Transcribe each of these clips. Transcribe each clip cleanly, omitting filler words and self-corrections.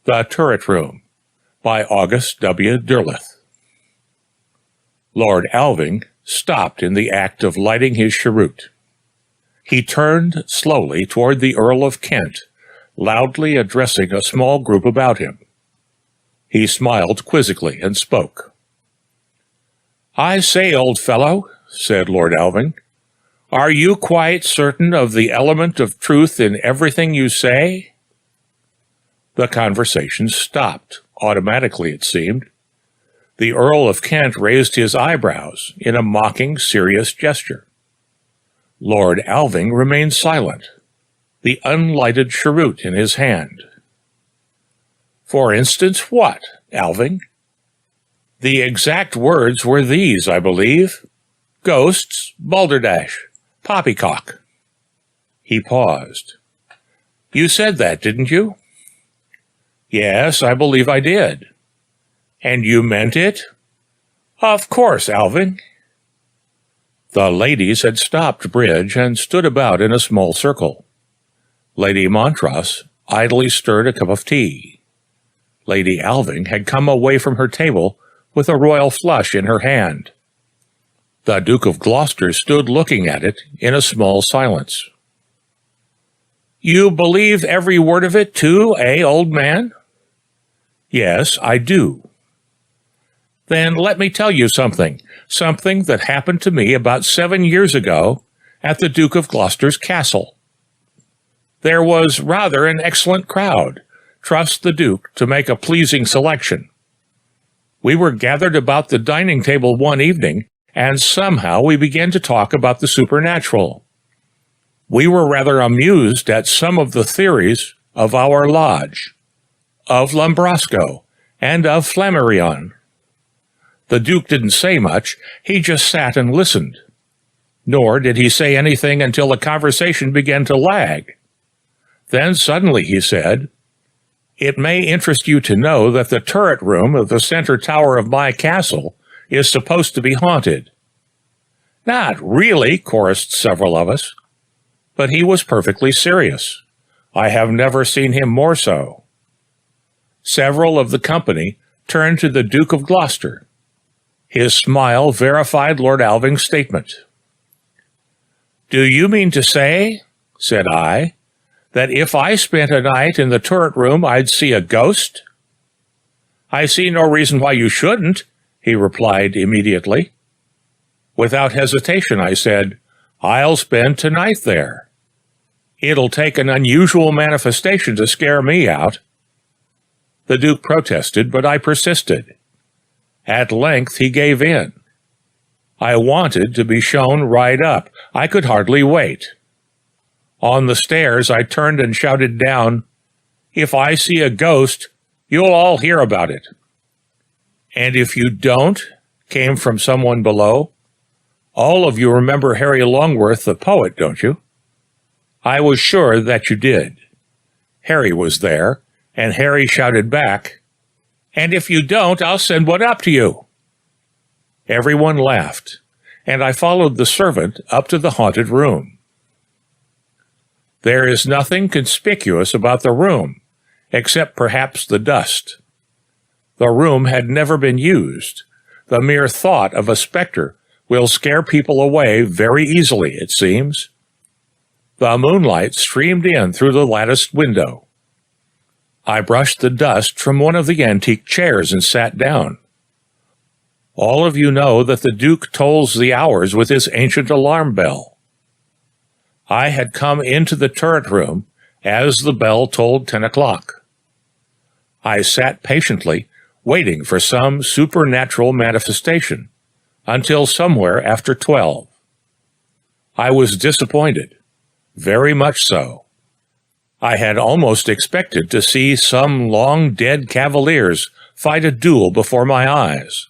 The Turret Room by August W. Derleth. Lord Alving stopped in the act of lighting his cheroot. He turned slowly toward the Earl of Kent, loudly addressing a small group about him. He smiled quizzically and spoke. "I say, old fellow," said Lord Alving, "are you quite certain of the element of truth in everything you say?" The conversation stopped, automatically it seemed. The Earl of Kent raised his eyebrows in a mocking, serious gesture. Lord Alving remained silent, the unlighted cheroot in his hand. "For instance, what, Alving?" "The exact words were these, I believe. Ghosts, balderdash, poppycock." He paused. "You said that, didn't you?" "Yes, I believe I did." "And you meant it?" "Of course, Alving." The ladies had stopped bridge and stood about in a small circle. Lady Montrose idly stirred a cup of tea. Lady Alving had come away from her table with a royal flush in her hand. The Duke of Gloucester stood looking at it in a small silence. "You believe every word of it, too, old man?" "Yes, I do." "Then let me tell you something that happened to me about 7 years ago at the Duke of Gloucester's castle. There was rather an excellent crowd. Trust the Duke to make a pleasing selection. We were gathered about the dining table one evening, and somehow we began to talk about the supernatural. We were rather amused at some of the theories of our lodge, of Lambrosco, and of Flammarion. The Duke didn't say much, he just sat and listened. Nor did he say anything until the conversation began to lag. Then suddenly he said, 'It may interest you to know that the turret room of the center tower of my castle is supposed to be haunted.' 'Not really,' chorused several of us. But he was perfectly serious. I have never seen him more so. Several of the company turned to the Duke of Gloucester. His smile verified Lord Alving's statement. "Do you mean to say," said I, "that if I spent a night in the turret room I'd see a ghost?" "I see no reason why you shouldn't," he replied immediately. Without hesitation I said, "I'll spend tonight there. It'll take an unusual manifestation to scare me out." The Duke protested, but I persisted. At length he gave in. I wanted to be shown right up. I could hardly wait. On the stairs I turned and shouted down, "If I see a ghost, you'll all hear about it." "And if you don't?" came from someone below. "All of you remember Harry Longworth, the poet, don't you?" I was sure that you did. Harry was there, and Harry shouted back, "And if you don't, I'll send one up to you." Everyone laughed, and I followed the servant up to the haunted room. There is nothing conspicuous about the room, except perhaps the dust. The room had never been used. The mere thought of a specter will scare people away very easily, it seems. The moonlight streamed in through the latticed window. I brushed the dust from one of the antique chairs and sat down. All of you know that the Duke tolls the hours with his ancient alarm bell. I had come into the turret room as the bell tolled 10 o'clock. I sat patiently, waiting for some supernatural manifestation, until somewhere after 12. I was disappointed, very much so. I had almost expected to see some long-dead cavaliers fight a duel before my eyes,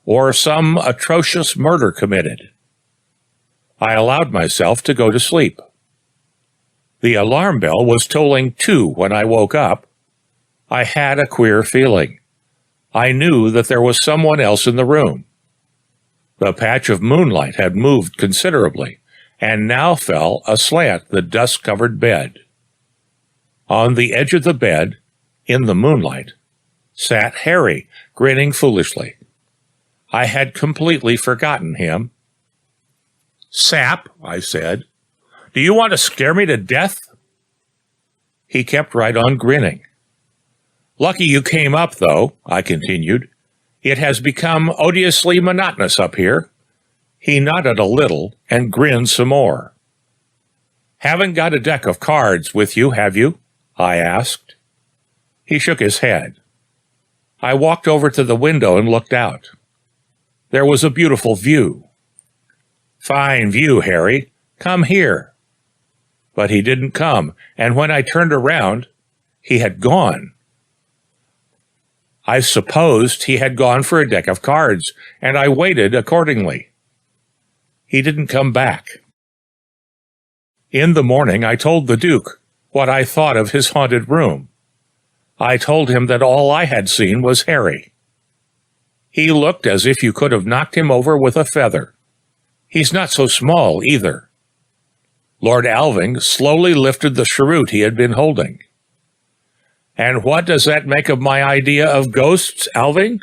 or some atrocious murder committed. I allowed myself to go to sleep. The alarm bell was tolling 2 when I woke up. I had a queer feeling. I knew that there was someone else in the room. The patch of moonlight had moved considerably, and now fell aslant the dust-covered bed. On the edge of the bed, In the moonlight sat Harry, grinning foolishly. I had completely forgotten him. "Sap," I said, "do you want to scare me to death?" He kept right on grinning. "Lucky you came up, though," I continued. "It has become odiously monotonous up here." He nodded a little and grinned some more. "Haven't got a deck of cards with you, have you?" I asked. He shook his head. I walked over to the window and looked out. There was a beautiful view. "Fine view, Harry. Come here." But he didn't come, and when I turned around, he had gone. I supposed he had gone for a deck of cards, and I waited accordingly. He didn't come back. In the morning, I told the Duke what I thought of his haunted room. I told him that all I had seen was Harry. He looked as if you could have knocked him over with a feather. He's not so small, either. Lord Alving slowly lifted the cheroot he had been holding. "And what does that make of my idea of ghosts, Alving?"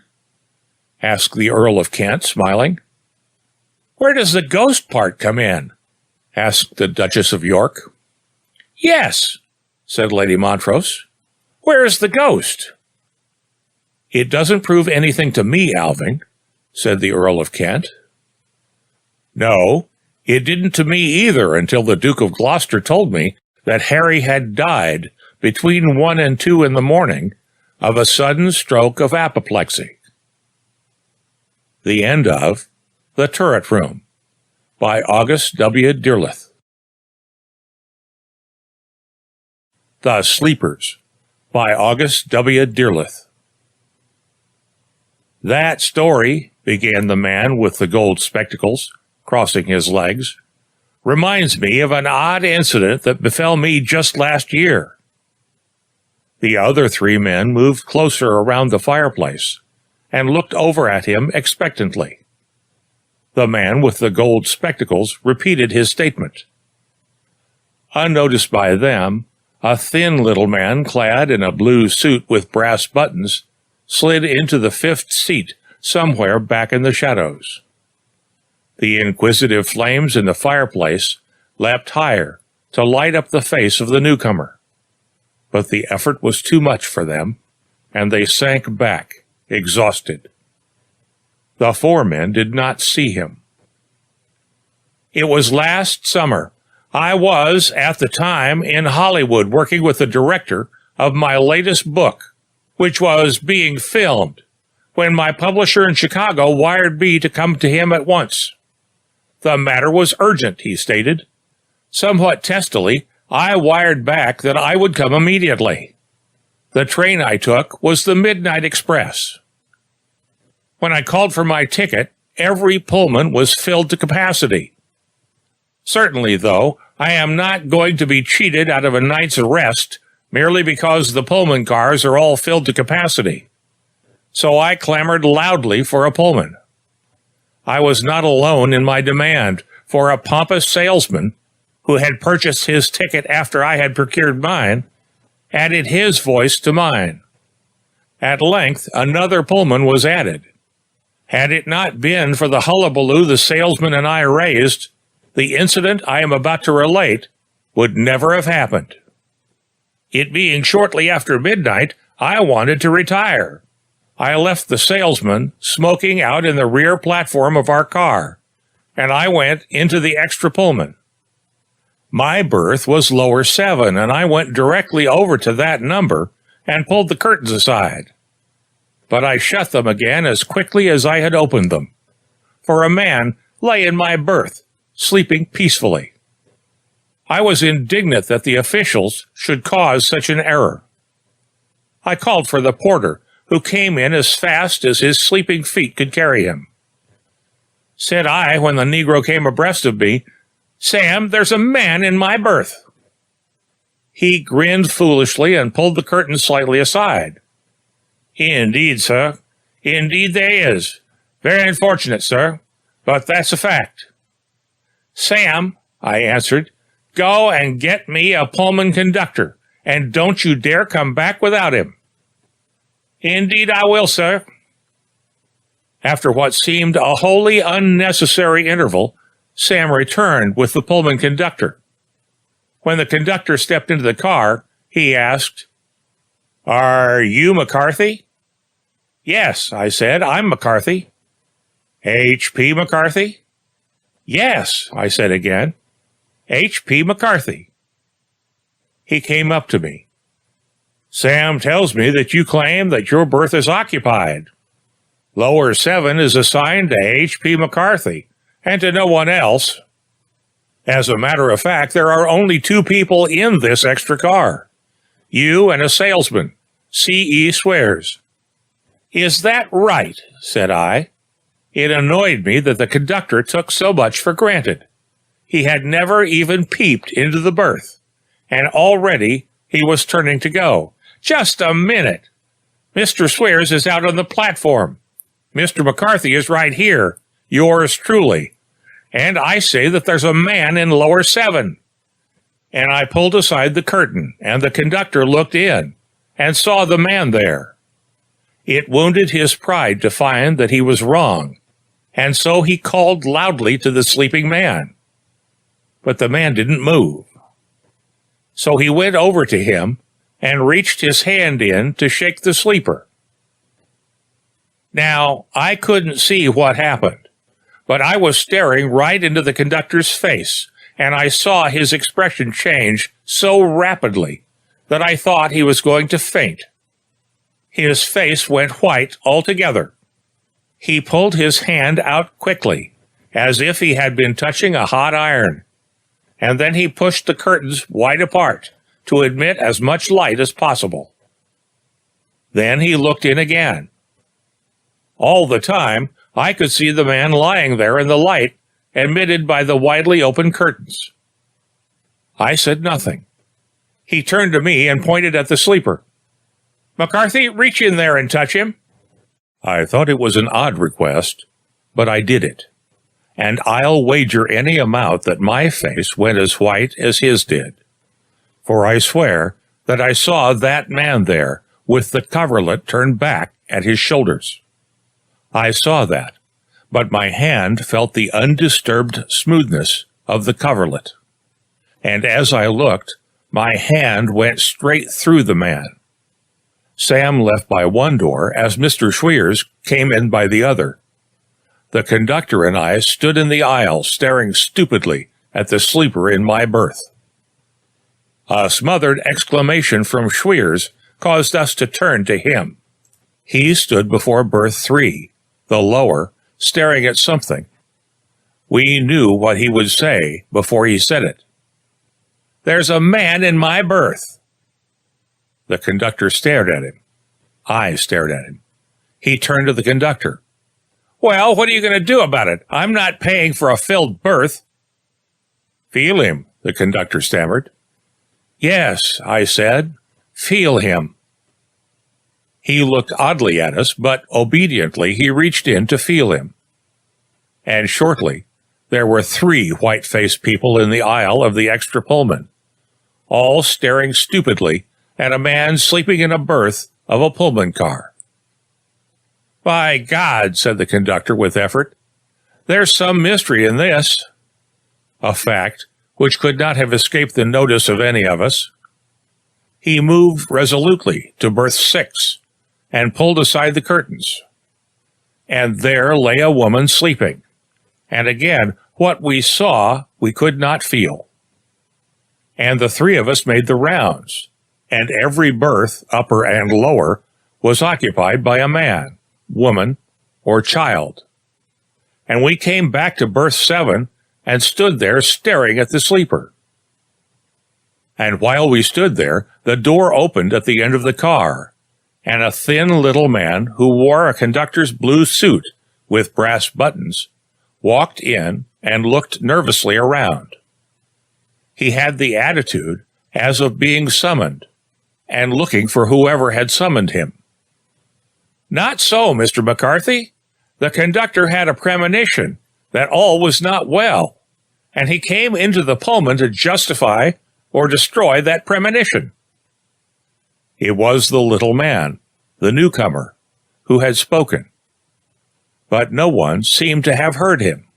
asked the Earl of Kent, smiling. "Where does the ghost part come in?" asked the Duchess of York. "Yes," said Lady Montrose. "Where is the ghost?" "It doesn't prove anything to me, Alving," said the Earl of Kent. "No, it didn't to me either until the Duke of Gloucester told me that Harry had died between 1 and 2 in the morning of a sudden stroke of apoplexy." The end of The Turret Room by August W. Derleth. The Sleepers by August W. Derleth. "That story," began the man with the gold spectacles, crossing his legs, "reminds me of an odd incident that befell me just last year." The other 3 men moved closer around the fireplace and looked over at him expectantly. The man with the gold spectacles repeated his statement. Unnoticed by them, a thin little man clad in a blue suit with brass buttons slid into the 5th seat somewhere back in the shadows. The inquisitive flames in the fireplace leapt higher to light up the face of the newcomer. But the effort was too much for them, and they sank back, exhausted. The 4 men did not see him. "It was last summer. I was, at the time, in Hollywood working with the director of my latest book, which was being filmed, when my publisher in Chicago wired me to come to him at once. The matter was urgent," he stated. Somewhat testily, I wired back that I would come immediately. The train I took was the Midnight Express. When I called for my ticket, every Pullman was filled to capacity. Certainly, though, I am not going to be cheated out of a night's rest merely because the Pullman cars are all filled to capacity. So I clamored loudly for a Pullman. I was not alone in my demand, for a pompous salesman, who had purchased his ticket after I had procured mine, added his voice to mine. At length, another Pullman was added. Had it not been for the hullabaloo the salesman and I raised, the incident I am about to relate would never have happened. It being shortly after midnight, I wanted to retire. I left the salesman smoking out in the rear platform of our car, and I went into the extra Pullman. My berth was lower 7, and I went directly over to that number and pulled the curtains aside. But I shut them again as quickly as I had opened them, for a man lay in my berth, sleeping peacefully. I was indignant that the officials should cause such an error. I called for the porter, who came in as fast as his sleeping feet could carry him. Said I, when the Negro came abreast of me, "Sam, there's a man in my berth." He grinned foolishly and pulled the curtain slightly aside. "Indeed, sir. Indeed there is. Very unfortunate, sir. But that's a fact." "Sam," I answered, "go and get me a Pullman conductor, and don't you dare come back without him. Indeed I will, sir. After what seemed a wholly unnecessary interval, Sam returned with the Pullman conductor. When the conductor stepped into the car, he asked, "Are you McCarthy?" "Yes," I said, "I'm McCarthy." "H.P. McCarthy?" "Yes," I said again, "H.P. McCarthy." He came up to me. "Sam tells me that you claim that your berth is occupied. Lower 7 is assigned to H.P. McCarthy and to no one else. As a matter of fact, there are only 2 people in this extra car. You and a salesman, C.E. swears." "Is that right?" said I. It annoyed me that the conductor took so much for granted. He had never even peeped into the berth, and already he was turning to go. "Just a minute. Mr. Swears is out on the platform. Mr. McCarthy is right here, yours truly. And I say that there's a man in lower 7. And I pulled aside the curtain, and the conductor looked in and saw the man there. It wounded his pride to find that he was wrong, and so he called loudly to the sleeping man. But the man didn't move. So he went over to him and reached his hand in to shake the sleeper. Now, I couldn't see what happened, but I was staring right into the conductor's face, and I saw his expression change so rapidly that I thought he was going to faint. His face went white altogether. He pulled his hand out quickly, as if he had been touching a hot iron, and then he pushed the curtains wide apart to admit as much light as possible. Then he looked in again. All the time, I could see the man lying there in the light admitted by the widely open curtains. I said nothing. He turned to me and pointed at the sleeper. "McCarthy, reach in there and touch him." I thought it was an odd request, but I did it. And I'll wager any amount that my face went as white as his did. For I swear that I saw that man there with the coverlet turned back at his shoulders. I saw that, but my hand felt the undisturbed smoothness of the coverlet. And as I looked, my hand went straight through the man. Sam left by one door as Mr. Swears came in by the other. The conductor and I stood in the aisle staring stupidly at the sleeper in my berth. A smothered exclamation from Swears caused us to turn to him. He stood before berth 3, the lower, staring at something. We knew what he would say before he said it. "There's a man in my berth." The conductor stared at him. I stared at him. He turned to the conductor. "Well, what are you going to do about it? I'm not paying for a filled berth." "Feel him," the conductor stammered. "Yes," I said, "feel him." He looked oddly at us, but obediently he reached in to feel him. And shortly, there were 3 white-faced people in the aisle of the extra Pullman, all staring stupidly at a man sleeping in a berth of a Pullman car. "By God," said the conductor with effort, "there's some mystery in this." A fact which could not have escaped the notice of any of us. He moved resolutely to berth 6 and pulled aside the curtains. And there lay a woman sleeping. And again, what we saw we could not feel. And the 3 of us made the rounds, and every berth, upper and lower, was occupied by a man, woman, or child. And we came back to berth 7 and stood there staring at the sleeper. And while we stood there, the door opened at the end of the car, and a thin little man who wore a conductor's blue suit with brass buttons walked in and looked nervously around. He had the attitude as of being summoned, and looking for whoever had summoned him. "Not so, Mr. McCarthy. The conductor had a premonition that all was not well, and he came into the Pullman to justify or destroy that premonition." It was the little man, the newcomer, who had spoken. But no one seemed to have heard him.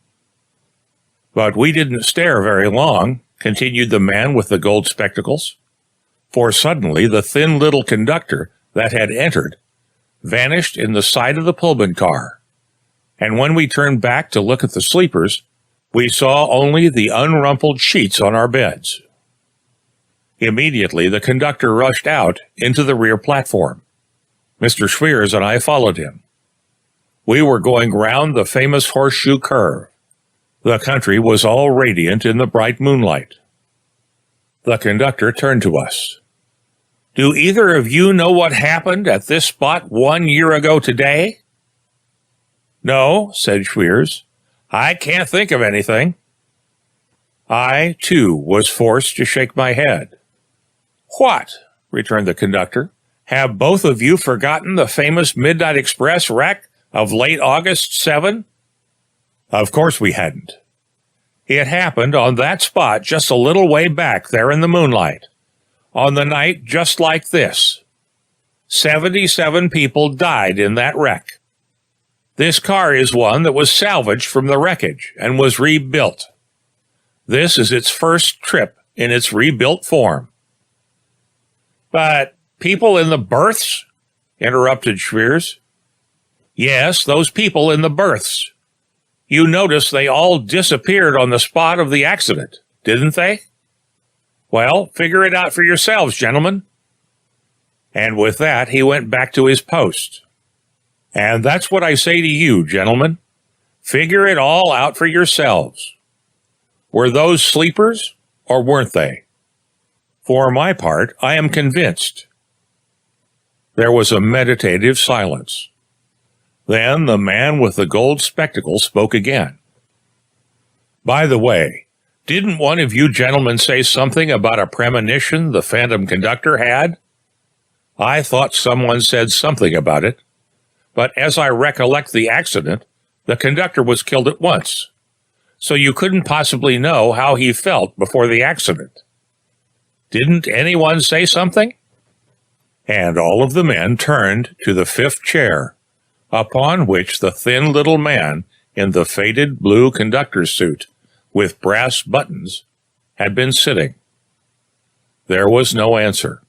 But we didn't stare very long, continued the man with the gold spectacles, for suddenly the thin little conductor that had entered vanished in the side of the Pullman car, and when we turned back to look at the sleepers, we saw only the unrumpled sheets on our beds. Immediately the conductor rushed out into the rear platform. Mr. Schweers and I followed him. We were going round the famous horseshoe curve. The country was all radiant in the bright moonlight. The conductor turned to us. "Do either of you know what happened at this spot 1 year ago today?" "No," said Schweers. "I can't think of anything." I, too, was forced to shake my head. "What?" returned the conductor. "Have both of you forgotten the famous Midnight Express wreck of late August 7? Of course we hadn't. It happened on that spot just a little way back there in the moonlight, on the night just like this. 77 people died in that wreck. This car is one that was salvaged from the wreckage and was rebuilt. This is its first trip in its rebuilt form." "But people in the berths?" interrupted Schweers. "Yes, those people in the berths. You notice they all disappeared on the spot of the accident, didn't they? Well, figure it out for yourselves, gentlemen." And with that, he went back to his post. And that's what I say to you, gentlemen. Figure it all out for yourselves. Were those sleepers, or weren't they? For my part, I am convinced. There was a meditative silence. Then the man with the gold spectacles spoke again. "By the way, didn't one of you gentlemen say something about a premonition the phantom conductor had? I thought someone said something about it, but as I recollect the accident, the conductor was killed at once, so you couldn't possibly know how he felt before the accident. Didn't anyone say something?" And all of the men turned to the fifth chair, upon which the thin little man in the faded blue conductor's suit with brass buttons had been sitting. There was no answer,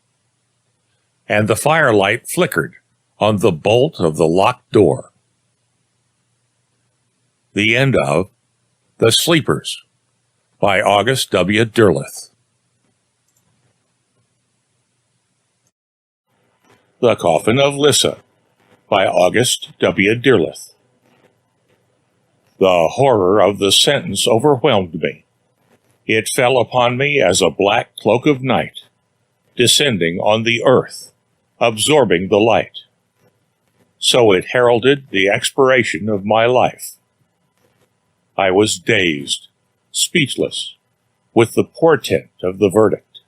and the firelight flickered on the bolt of the locked door. The end of The Sleepers by August W. Derleth. The Coffin of Lissa by August W. Derleth. The horror of the sentence overwhelmed me. It fell upon me as a black cloak of night, descending on the earth, absorbing the light. So it heralded the expiration of my life. I was dazed, speechless, with the portent of the verdict.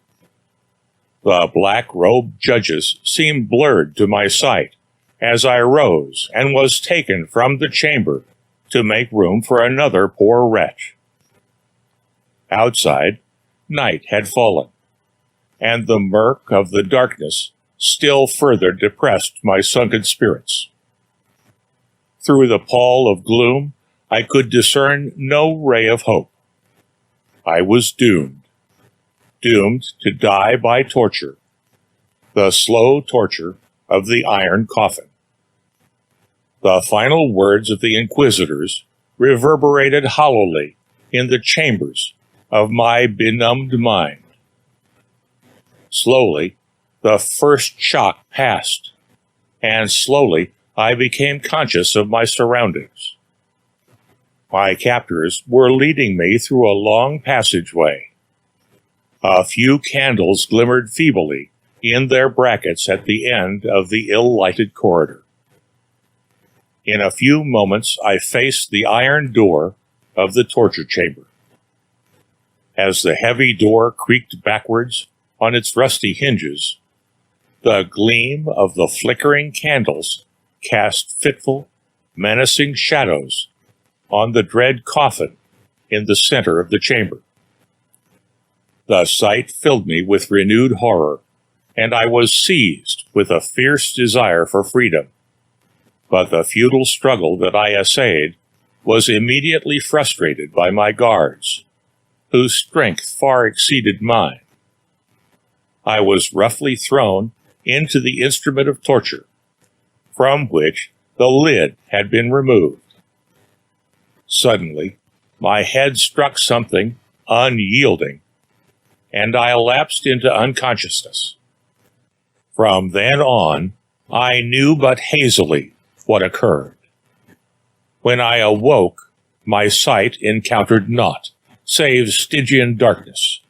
The black-robed judges seemed blurred to my sight as I rose and was taken from the chamber to make room for another poor wretch. Outside, night had fallen, and the murk of the darkness still further depressed my sunken spirits. Through the pall of gloom, I could discern no ray of hope. I was doomed to die by torture, the slow torture of the iron coffin. The final words of the inquisitors reverberated hollowly in the chambers of my benumbed mind. Slowly, the first shock passed, and slowly I became conscious of my surroundings. My captors were leading me through a long passageway. A few candles glimmered feebly in their brackets at the end of the ill-lighted corridor. In a few moments, I faced the iron door of the torture chamber. As the heavy door creaked backwards on its rusty hinges, the gleam of the flickering candles cast fitful, menacing shadows on the dread coffin in the center of the chamber. The sight filled me with renewed horror, and I was seized with a fierce desire for freedom, but the futile struggle that I essayed was immediately frustrated by my guards, whose strength far exceeded mine. I was roughly thrown into the instrument of torture, from which the lid had been removed. Suddenly, my head struck something unyielding, and I lapsed into unconsciousness. From then on, I knew but hazily what occurred. When I awoke, my sight encountered naught save Stygian darkness.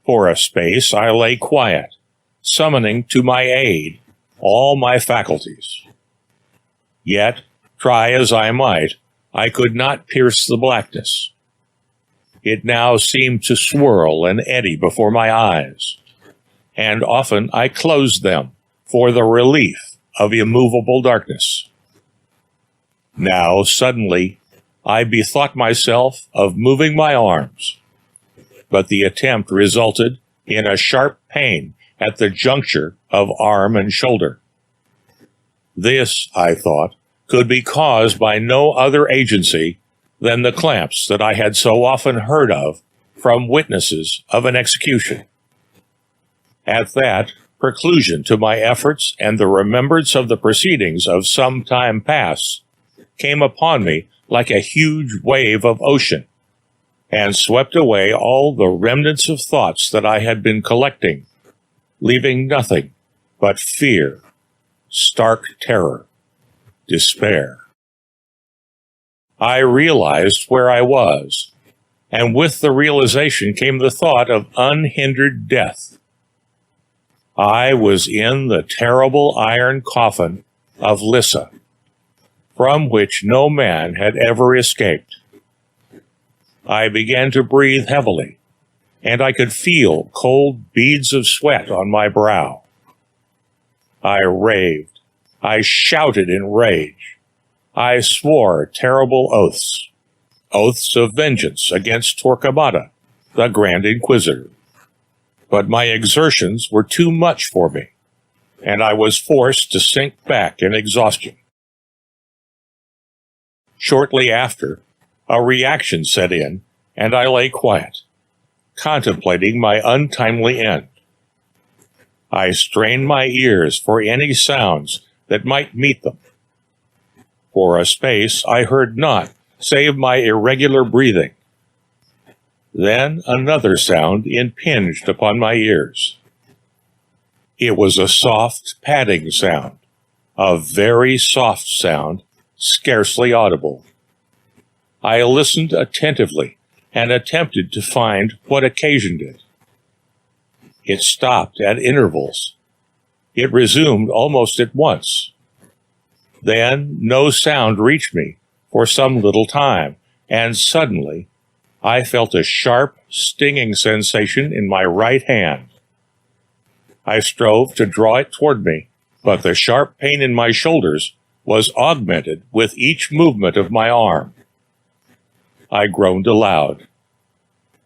For a space I lay quiet, summoning to my aid all my faculties. Yet, try as I might, I could not pierce the blackness. It now seemed to swirl and eddy before my eyes, and often I closed them for the relief of immovable darkness. Now, suddenly, I bethought myself of moving my arms, but the attempt resulted in a sharp pain at the juncture of arm and shoulder. This, I thought, could be caused by no other agency than the clamps that I had so often heard of from witnesses of an execution. At that, preclusion to my efforts and the remembrance of the proceedings of some time past came upon me like a huge wave of ocean, and swept away all the remnants of thoughts that I had been collecting, leaving nothing but fear, stark terror, despair. I realized where I was, and with the realization came the thought of unhindered death. I was in the terrible iron coffin of Lissa, from which no man had ever escaped. I began to breathe heavily, and I could feel cold beads of sweat on my brow. I raved. I shouted in rage. I swore terrible oaths, oaths of vengeance against Torquemada, the Grand Inquisitor. But my exertions were too much for me, and I was forced to sink back in exhaustion. Shortly after, a reaction set in, and I lay quiet, contemplating my untimely end. I strained my ears for any sounds that might meet them. For a space I heard naught save my irregular breathing. Then another sound impinged upon my ears. It was a soft padding sound, a very soft sound, scarcely audible. I listened attentively and attempted to find what occasioned it. It stopped at intervals. It resumed almost at once. Then no sound reached me for some little time, and suddenly I felt a sharp, stinging sensation in my right hand. I strove to draw it toward me, but the sharp pain in my shoulders was augmented with each movement of my arm. I groaned aloud.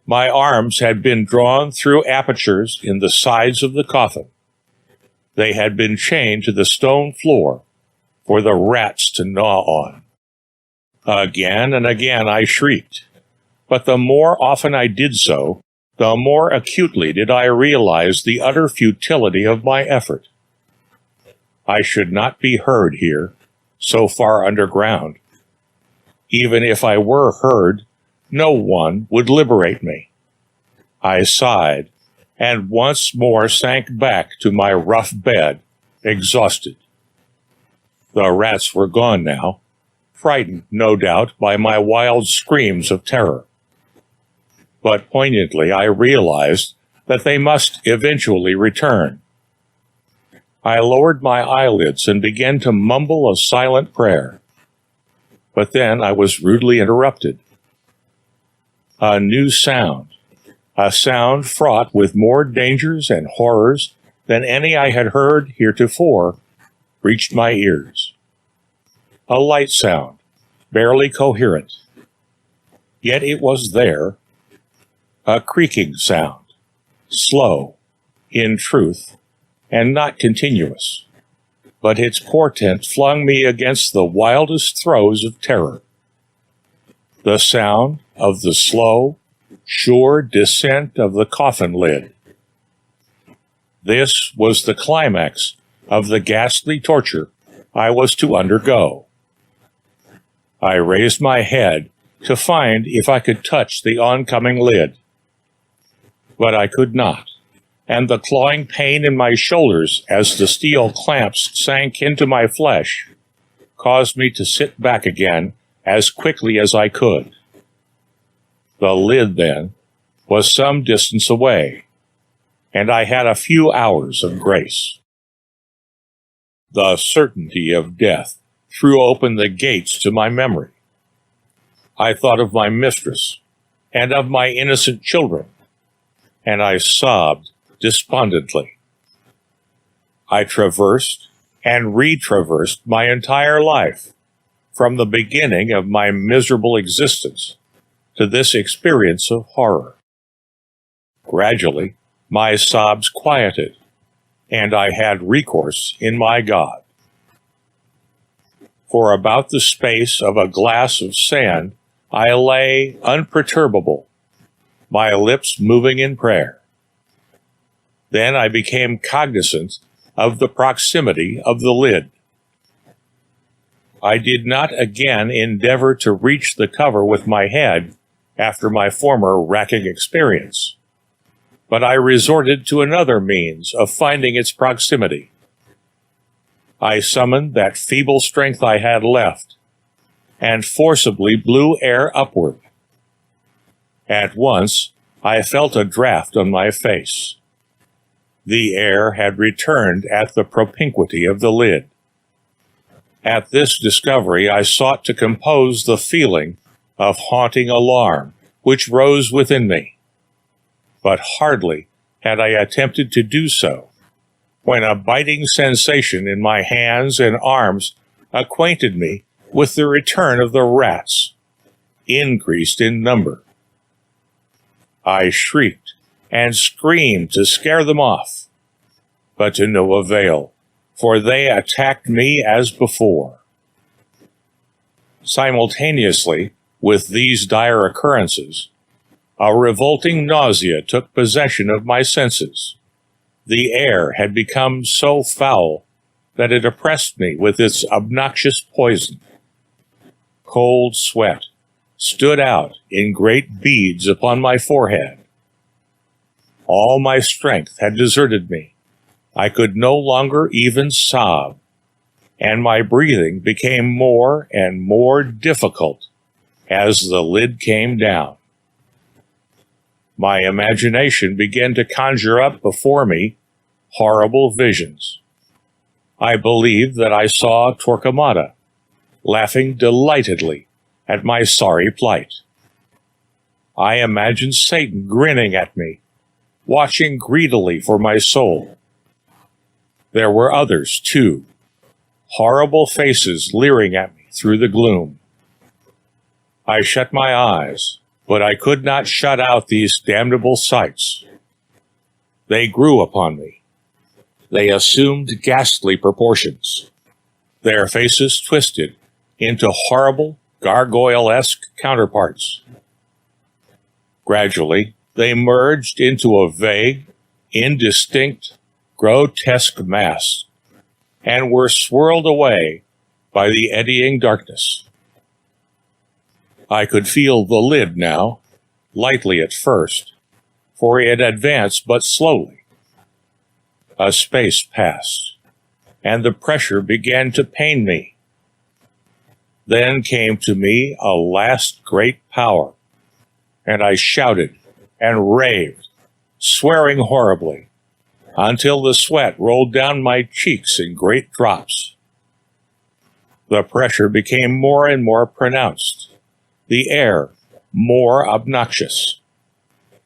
My arms had been drawn through apertures in the sides of the coffin. They had been chained to the stone floor for the rats to gnaw on. Again and again I shrieked, but the more often I did so, the more acutely did I realize the utter futility of my effort. I should not be heard here, so far underground. Even if I were heard, no one would liberate me. I sighed, and once more sank back to my rough bed, exhausted. The rats were gone now, frightened, no doubt, by my wild screams of terror. But poignantly I realized that they must eventually return. I lowered my eyelids and began to mumble a silent prayer. But then I was rudely interrupted. A new sound, a sound fraught with more dangers and horrors than any I had heard heretofore, reached my ears. A light sound, barely coherent. Yet it was there, a creaking sound, slow, in truth, and not continuous, but its portent flung me against the wildest throes of terror. The sound of the slow, sure descent of the coffin lid. This was the climax of the ghastly torture I was to undergo. I raised my head to find if I could touch the oncoming lid, but I could not, and the clawing pain in my shoulders as the steel clamps sank into my flesh caused me to sit back again as quickly as I could. The lid, then, was some distance away, and I had a few hours of grace. The certainty of death threw open the gates to my memory. I thought of my mistress and of my innocent children, and I sobbed despondently. I traversed and retraversed my entire life, from the beginning of my miserable existence to this experience of horror. Gradually, my sobs quieted, and I had recourse in my God. For about the space of a glass of sand, I lay unperturbable, my lips moving in prayer. Then I became cognizant of the proximity of the lid. I did not again endeavor to reach the cover with my head after my former racking experience, but I resorted to another means of finding its proximity. I summoned that feeble strength I had left, and forcibly blew air upward. At once, I felt a draft on my face. The air had returned at the propinquity of the lid. At this discovery, I sought to compose the feeling of haunting alarm which rose within me. But hardly had I attempted to do so, when a biting sensation in my hands and arms acquainted me with the return of the rats, increased in number. I shrieked and screamed to scare them off, but to no avail, for they attacked me as before. Simultaneously with these dire occurrences, a revolting nausea took possession of my senses. The air had become so foul that it oppressed me with its obnoxious poison. Cold sweat stood out in great beads upon my forehead. All my strength had deserted me. I could no longer even sob, and my breathing became more and more difficult as the lid came down. My imagination began to conjure up before me horrible visions. I believed that I saw Torquemada, laughing delightedly at my sorry plight. I imagined Satan grinning at me, watching greedily for my soul. There were others, too, horrible faces leering at me through the gloom. I shut my eyes, but I could not shut out these damnable sights. They grew upon me. They assumed ghastly proportions. Their faces twisted into horrible, gargoyle-esque counterparts. Gradually, they merged into a vague, indistinct, grotesque mass, and were swirled away by the eddying darkness. I could feel the lid now, lightly at first, for it advanced but slowly. A space passed, and the pressure began to pain me. Then came to me a last great power, and I shouted and raved, swearing horribly, until the sweat rolled down my cheeks in great drops. The pressure became more and more pronounced, the air more obnoxious,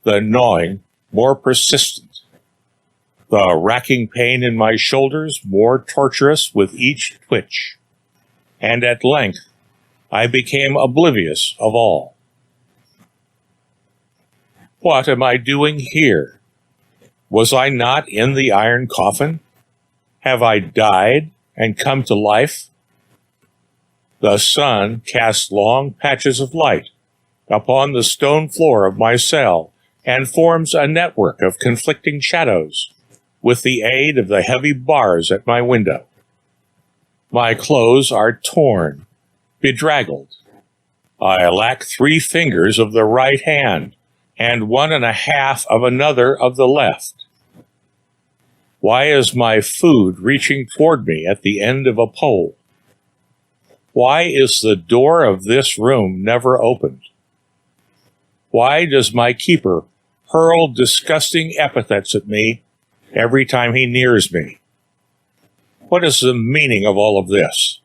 the gnawing more persistent, the racking pain in my shoulders more torturous with each twitch, and at length I became oblivious of all. What am I doing here? Was I not in the iron coffin, Have I died and come to life? The sun casts long patches of light upon the stone floor of my cell and forms a network of conflicting shadows with the aid of the heavy bars at my window. My clothes are torn, bedraggled. I lack 3 fingers of the right hand and 1.5 of another of the left. Why is my food reaching toward me at the end of a pole? Why is the door of this room never opened? Why does my keeper hurl disgusting epithets at me every time he nears me? What is the meaning of all of this?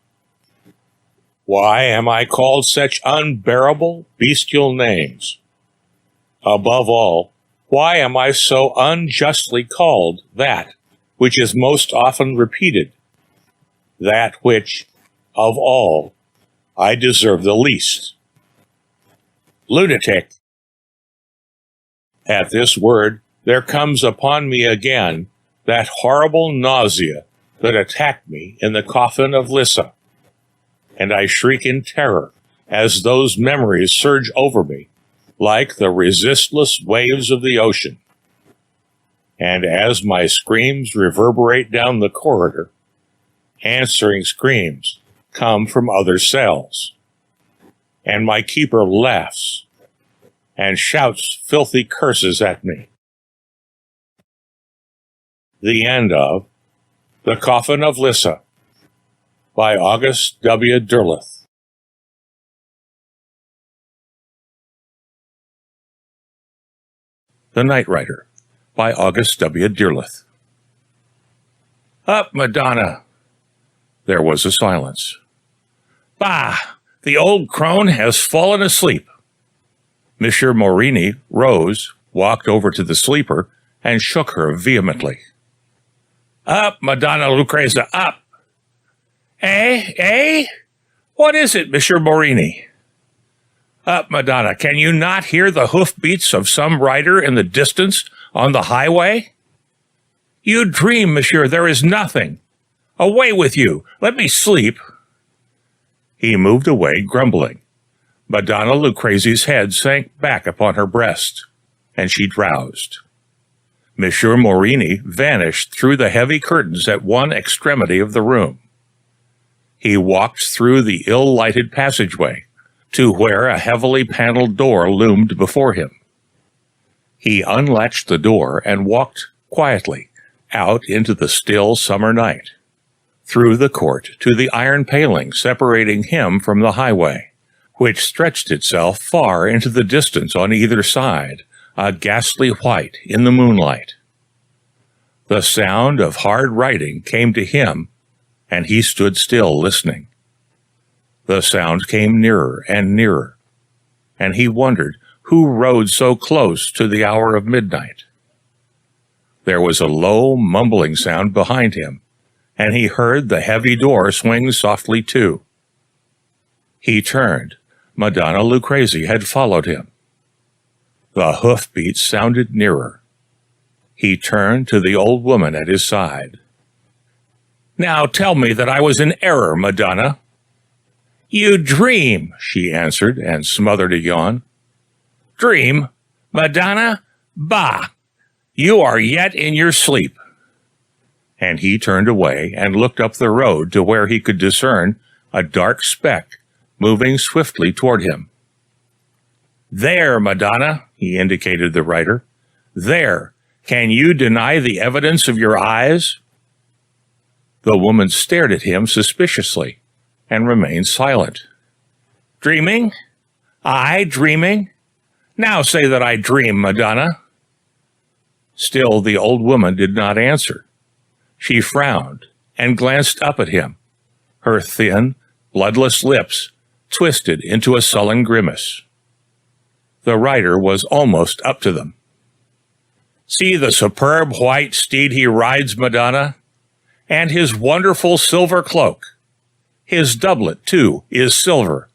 Why am I called such unbearable, bestial names? Above all, why am I so unjustly called that which is most often repeated, that which, of all, I deserve the least? Lunatic! At this word, there comes upon me again that horrible nausea that attacked me in the Coffin of Lissa, and I shriek in terror as those memories surge over me like the resistless waves of the ocean. And as my screams reverberate down the corridor, answering screams come from other cells, and my keeper laughs and shouts filthy curses at me. The end of The Coffin of Lissa by August W. Derleth. The Night Rider by August W. Derleth. Up, Madonna! There was a silence. Bah! The old crone has fallen asleep. Monsieur Morini rose, walked over to the sleeper, and shook her vehemently. Up, Madonna Lucrezia, up! Eh? What is it, Monsieur Morini? Up, Madonna, can you not hear the hoofbeats of some rider in the distance on the highway? You dream, monsieur, there is nothing. Away with you, let me sleep. He moved away, grumbling. Madonna Lucrezia's head sank back upon her breast, and she drowsed. Monsieur Morini vanished through the heavy curtains at one extremity of the room. He walked through the ill-lighted passageway to where a heavily paneled door loomed before him. He unlatched the door and walked quietly out into the still summer night, through the court to the iron paling separating him from the highway, which stretched itself far into the distance on either side, a ghastly white in the moonlight. The sound of hard riding came to him, and he stood still listening. The sound came nearer and nearer, and he wondered who rode so close to the hour of midnight. There was a low, mumbling sound behind him, and he heard the heavy door swing softly to. He turned. Madonna Lucrezia had followed him. The hoofbeats sounded nearer. He turned to the old woman at his side. Now tell me that I was in error, Madonna. You dream, she answered, and smothered a yawn. Dream? Madonna? Bah! You are yet in your sleep. And he turned away and looked up the road to where he could discern a dark speck moving swiftly toward him. There, Madonna, he indicated the rider. There. Can you deny the evidence of your eyes? The woman stared at him suspiciously and remained silent. Dreaming? I dreaming? Now say that I dream, Madonna. Still the old woman did not answer. She frowned and glanced up at him, her thin, bloodless lips twisted into a sullen grimace. The rider was almost up to them. See the superb white steed he rides, Madonna, and his wonderful silver cloak. His doublet, too, is silver,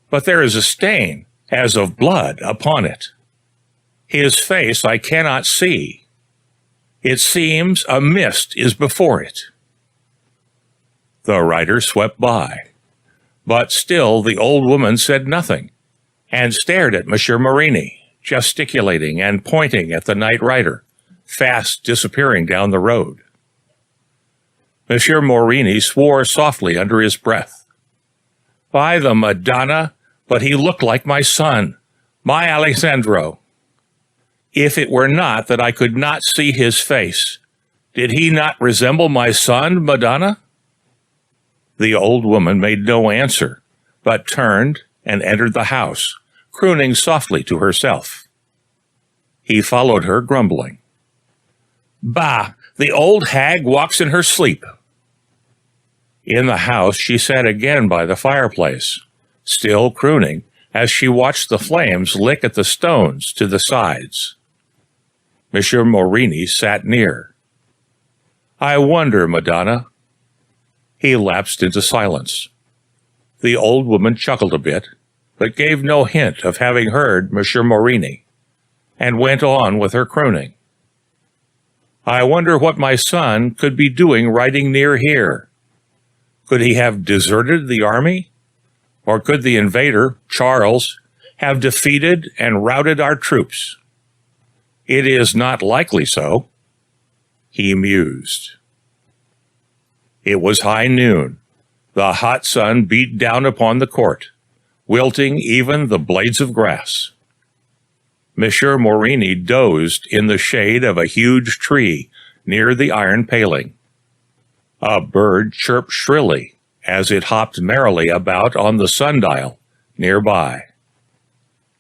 but there is a stain, as of blood, upon it. His face I cannot see. It seems a mist is before it. The rider swept by, but still the old woman said nothing, and stared at Monsieur Morini, gesticulating and pointing at the night rider, fast disappearing down the road. Monsieur Morini swore softly under his breath. By the Madonna, but he looked like my son, my Alessandro. If it were not that I could not see his face, did he not resemble my son, Madonna? The old woman made no answer, but turned and entered the house, crooning softly to herself. He followed her, grumbling. Bah! The old hag walks in her sleep. In the house she sat again by the fireplace, still crooning as she watched the flames lick at the stones to the sides. Monsieur Morini sat near. I wonder, Madonna. He lapsed into silence. The old woman chuckled a bit, but gave no hint of having heard Monsieur Morini, and went on with her crooning. I wonder what my son could be doing riding near here. Could he have deserted the army? Or could the invader, Charles, have defeated and routed our troops? It is not likely so. He mused. It was high noon. The hot sun beat down upon the court, wilting even the blades of grass. Monsieur Morini dozed in the shade of a huge tree near the iron paling. A bird chirped shrilly as it hopped merrily about on the sundial nearby.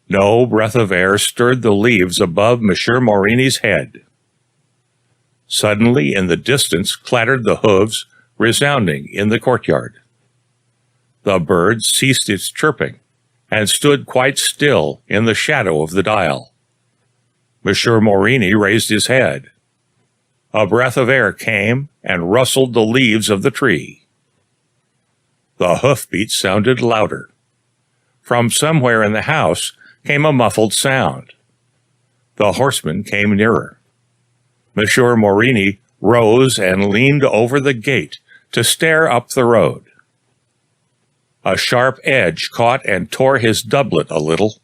No breath of air stirred the leaves above Monsieur Morini's head. Suddenly in the distance clattered the hooves, resounding in the courtyard. The bird ceased its chirping and stood quite still in the shadow of the dial. Monsieur Morini raised his head. A breath of air came and rustled the leaves of the tree. The hoofbeats sounded louder. From somewhere in the house came a muffled sound. The horseman came nearer. Monsieur Morini rose and leaned over the gate to stare up the road. A sharp edge caught and tore his doublet a little.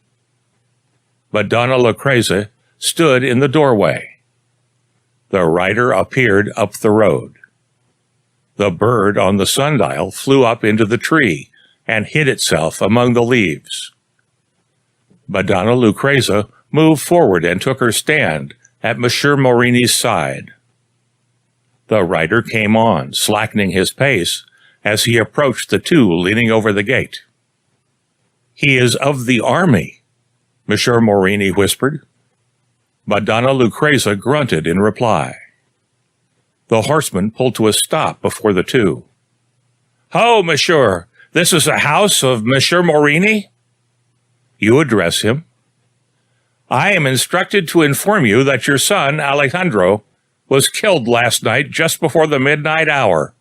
Madonna Lucrezia stood in the doorway. The rider appeared up the road. The bird on the sundial flew up into the tree and hid itself among the leaves. Madonna Lucrezia moved forward and took her stand at Monsieur Morini's side. The rider came on, slackening his pace as he approached the two leaning over the gate. He is of the army, Monsieur Morini whispered. Madonna Lucrezia grunted in reply. The horseman pulled to a stop before the two. Ho, monsieur, this is the house of Monsieur Morini? You address him. I am instructed to inform you that your son, Alejandro, was killed last night just before the midnight hour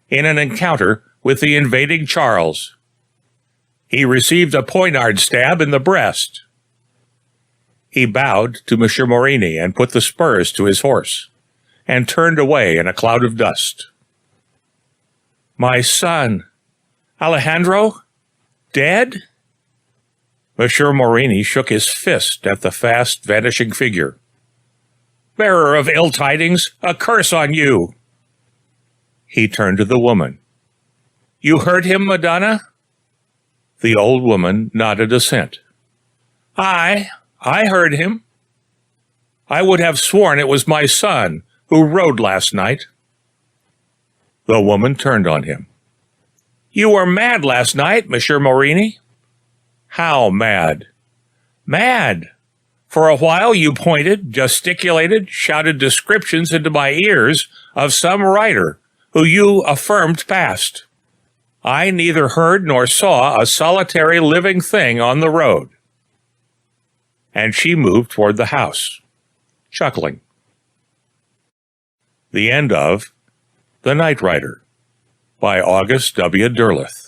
in an encounter with the invading Charles. He received a poignard stab in the breast. He bowed to Monsieur Morini and put the spurs to his horse, and turned away in a cloud of dust. My son, Alejandro, dead? Monsieur Morini shook his fist at the fast vanishing figure. Bearer of ill tidings, a curse on you! He turned to the woman. You heard him, Madonna? The old woman nodded assent. I heard him. I would have sworn it was my son who rode last night. The woman turned on him. You were mad last night, Monsieur Morini. How mad? Mad! For a while you pointed, gesticulated, shouted descriptions into my ears of some rider who you affirmed passed. I neither heard nor saw a solitary living thing on the road. And she moved toward the house, chuckling. The end of The Night Rider by August W. Derleth.